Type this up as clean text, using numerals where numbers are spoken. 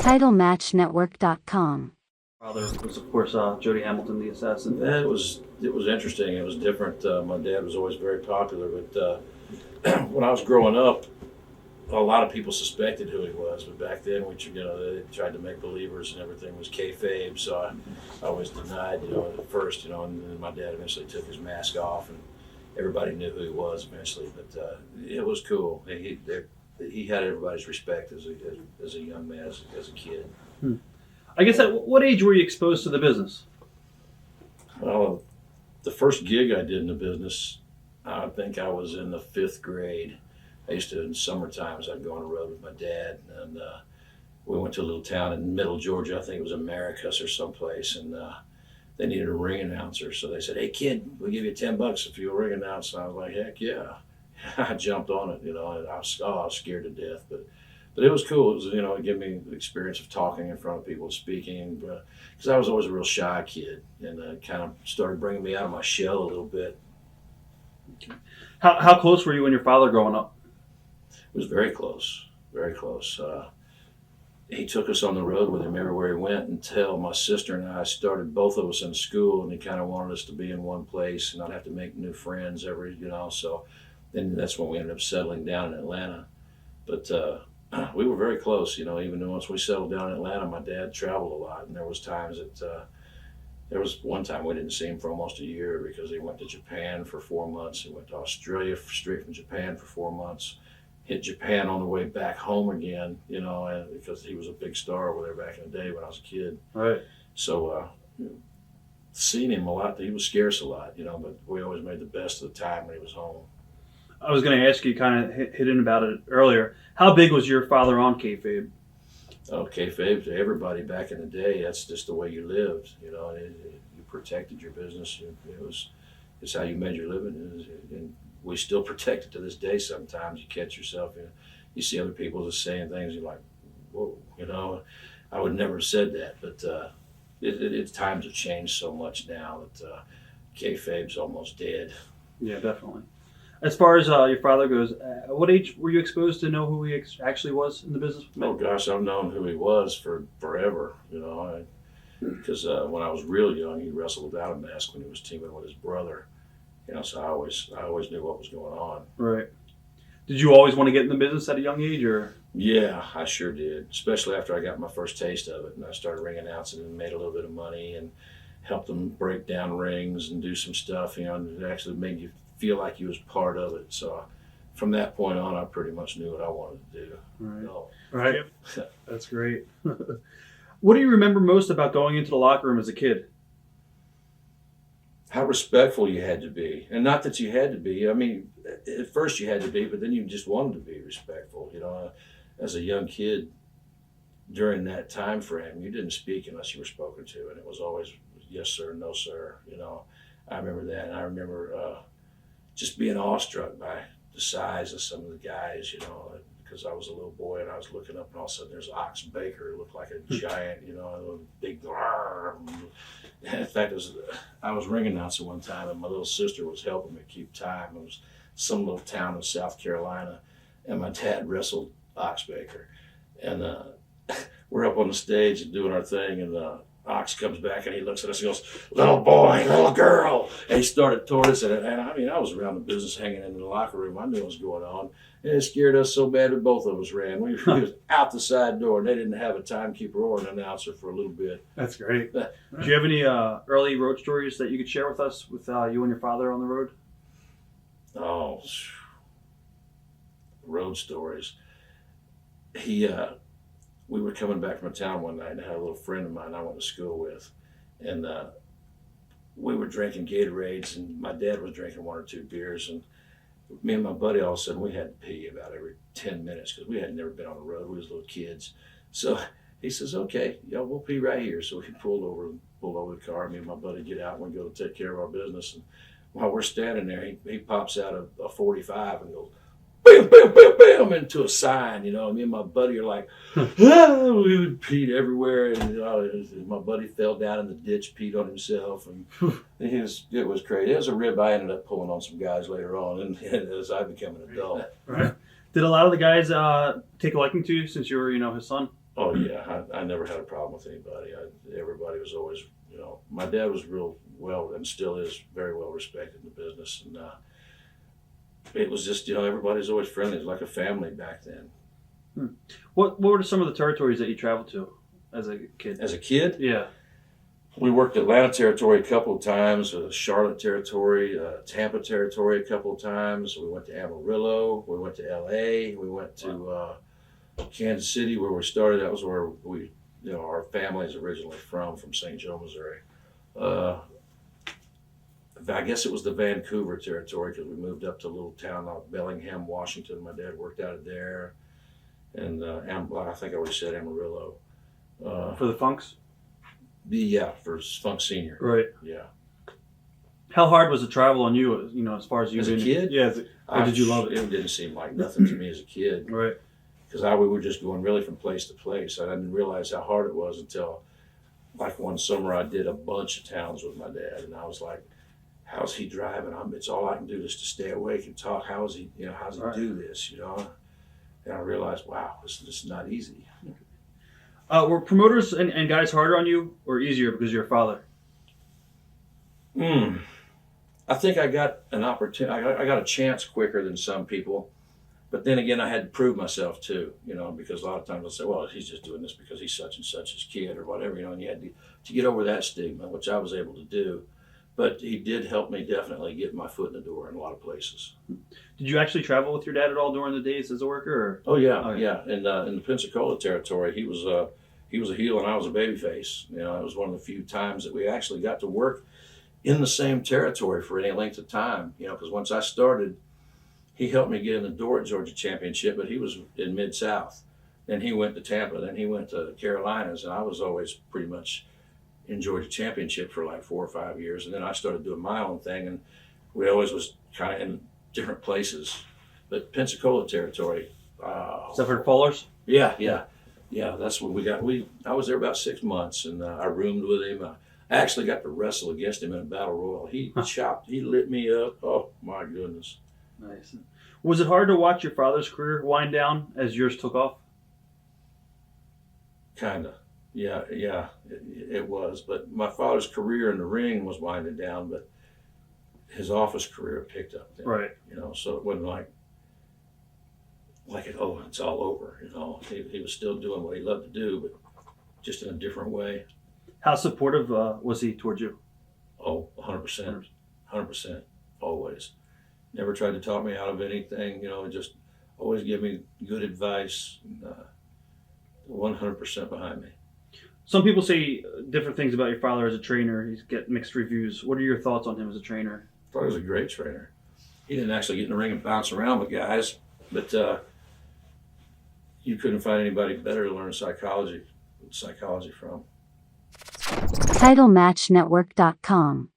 TitleMatchNetwork.com. Father was, of course, Jody Hamilton, the assassin. It was interesting. It was different. My dad was always very popular, but when I was growing up, a lot of people suspected who he was. But back then, they tried to make believers, and everything was kayfabe. So I always denied, at first, and then my dad eventually took his mask off, and everybody knew who he was eventually. But it was cool. He had everybody's respect as a young man, as a kid. I guess at what age were you exposed to the business? Well, the first gig I did in the business, I think I was in the 5th grade. I used to, in summer times, I'd go on the road with my dad, and we went to a little town in middle Georgia. I think it was Americus or someplace, and they needed a ring announcer. So they said, "Hey, kid, we'll give you $10 if you'll ring announce." And I was like, "Heck yeah." I jumped on it, and I was scared to death, but it was cool. It was, it gave me the experience of talking in front of people, speaking, because I was always a real shy kid, and kind of started bringing me out of my shell a little bit. Okay. How close were you and your father growing up? It was very close, very close. He took us on the road with him everywhere he went until my sister and I started, both of us in school, and he kind of wanted us to be in one place and not have to make new friends so then that's when we ended up settling down in Atlanta. But we were very close, even once we settled down in Atlanta, my dad traveled a lot, and there was times that there was one time we didn't see him for almost a year because he went to Japan for 4 months. He went to Australia straight from Japan for 4 months, hit Japan on the way back home again, because he was a big star over there back in the day when I was a kid. Right. So seeing him a lot, he was scarce a lot, but we always made the best of the time when he was home. I was going to ask you, kind of hit in about it earlier. How big was your father on kayfabe? Oh, kayfabe to everybody back in the day. That's just the way you lived. You protected your business. It's how you made your living, and we still protect it to this day. Sometimes you catch yourself, you see other people just saying things. You're like, whoa, I would never have said that. But times have changed so much now that kayfabe's almost dead. Yeah, definitely. As far as your father goes, at what age were you exposed to know who he actually was in the business? Oh gosh, I've known who he was for forever. Because when I was real young, he wrestled without a mask when he was teaming with his brother. So I always knew what was going on. Right. Did you always want to get in the business at a young age, or? Yeah, I sure did. Especially after I got my first taste of it, and I started ring announcing and made a little bit of money and helped them break down rings and do some stuff. And it actually made you feel like you was part of it. So from that point on, I pretty much knew what I wanted to do. Right. Right. That's great. What do you remember most about going into the locker room as a kid? How respectful you had to be. And not that you had to be. I mean, at first you had to be, but then you just wanted to be respectful. As a young kid, during that time frame, you didn't speak unless you were spoken to. And it was always, yes, sir, no, sir. I remember that. And I remember just being awestruck by the size of some of the guys, because I was a little boy and I was looking up, and all of a sudden there's Ox Baker who looked like a giant, a big. In fact, I was ring announcer one time, and my little sister was helping me keep time. It was some little town in South Carolina, and my dad wrestled Ox Baker, and we're up on the stage and doing our thing, and Ox comes back and he looks at us and goes, "Little boy, little girl." And he started toward us. And I was around the business hanging in the locker room. I knew what was going on. And it scared us so bad that both of us ran. We was out the side door, and they didn't have a timekeeper or an announcer for a little bit. That's great. Do you have any early road stories that you could share with us with you and your father on the road? Oh, road stories. We were coming back from a town one night, and I had a little friend of mine I went to school with, and we were drinking Gatorades, and my dad was drinking 1 or 2 beers, and me and my buddy, all of a sudden, we had to pee about every 10 minutes because we had never been on the road. We was little kids. So he says, "Okay, we'll pee right here." So he pulled over the car. Me and my buddy get out, and we go to take care of our business. And while we're standing there, he pops out a 45 and goes, "Bam, bam, bam, bam," into a sign. Me and my buddy are like, we would peed everywhere, and my buddy fell down in the ditch, peed on himself, and it was crazy. It was a rib I ended up pulling on some guys later on, and as I became an adult. Right. Did a lot of the guys take a liking to you since you were, his son? Oh yeah, I never had a problem with anybody. Everybody was always, my dad was real well and still is very well respected in the business, and it was just, everybody's always friendly. It was like a family back then. What were some of the territories that you traveled to as a kid? As a kid, Yeah. we worked Atlanta territory a couple of times, Charlotte territory, Tampa territory a couple of times. We went to Amarillo. We went to L.A. We went to Kansas City, where we started. That was where our family is originally from St. Joe, Missouri. I guess it was the Vancouver territory because we moved up to a little town called Bellingham, Washington. My dad worked out of there. And I think I already said Amarillo. For the Funks? For Funk Senior. Right. Yeah. How hard was the travel on you, as far as you As a kid? Yeah. Or did you love it? It didn't seem like nothing to me as a kid. Right. Because we were just going really from place to place. I didn't realize how hard it was until, like, one summer I did a bunch of towns with my dad, and I was like, how's he driving? It's all I can do just to stay awake and talk. How's he Right. do this, And I realized, wow, this is not easy. Were promoters and guys harder on you or easier because you're a father? I think I got an opportunity. I got a chance quicker than some people. But then again, I had to prove myself too, because a lot of times they'll say, well, he's just doing this because he's such and such his kid or whatever, and you had to get over that stigma, which I was able to do. But he did help me definitely get my foot in the door in a lot of places. Did you actually travel with your dad at all during the days as a worker? Or? Oh yeah, yeah. In the Pensacola territory, he was a heel and I was a babyface. It was one of the few times that we actually got to work in the same territory for any length of time. Because once I started, he helped me get in the door at Georgia Championship, but he was in Mid-South. Then he went to Tampa. Then he went to the Carolinas, and I was always pretty much in Georgia Championship for like 4 or 5 years. And then I started doing my own thing, and we always was kind of in different places. But Pensacola territory. Except for Fallers? Yeah. That's what we got. I was there about 6 months, and I roomed with him. I actually got to wrestle against him in a battle royal. He lit me up. Oh my goodness. Nice. Was it hard to watch your father's career wind down as yours took off? Kinda. Yeah, it was. But my father's career in the ring was winding down, but his office career picked up then. Right. So it wasn't like it's all over. He was still doing what he loved to do, but just in a different way. How supportive was he towards you? Oh, 100%. 100%. Always. Never tried to talk me out of anything, just always give me good advice. 100% behind me. Some people say different things about your father as a trainer. He's get mixed reviews. What are your thoughts on him as a trainer? I thought he was a great trainer. He didn't actually get in the ring and bounce around with guys, but you couldn't find anybody better to learn psychology from. TitleMatchNetwork.com